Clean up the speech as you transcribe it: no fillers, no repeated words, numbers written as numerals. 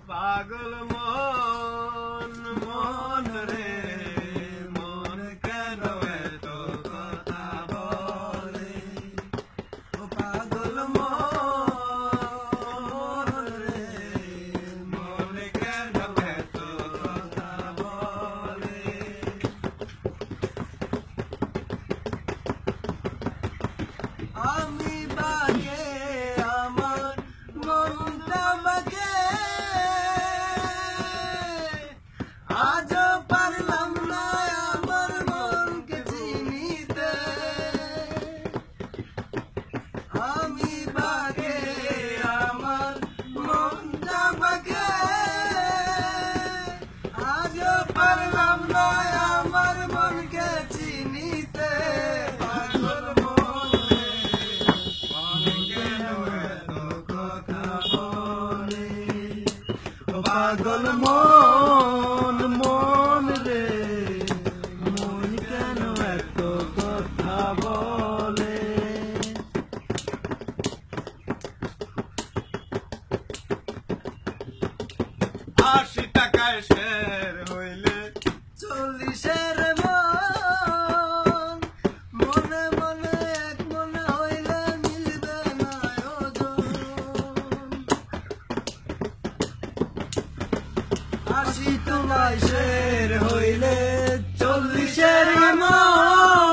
পাগল মন মন রে মন কেন এত কথা বলে ও পাগল মন রে মন কেন এত কথা বলে আমি বাগে আমার মনটা বাগে আজও পারলাম না আমার মনকে চিনিতে আমি বাগে আমার মনটা বাগে আজও পারলাম না আমার মনকে চিনিতে পাগল মন রে মন কেন এত কথা বলে ও পাগল মন মন রে মন কেন এত কথা বলে 80 টাকায় শের হইলে 40-এর মন মনে মনে এক মনে হইলে মিলবে না ওজন 80 তোমায় শের হইলে 40-এর মন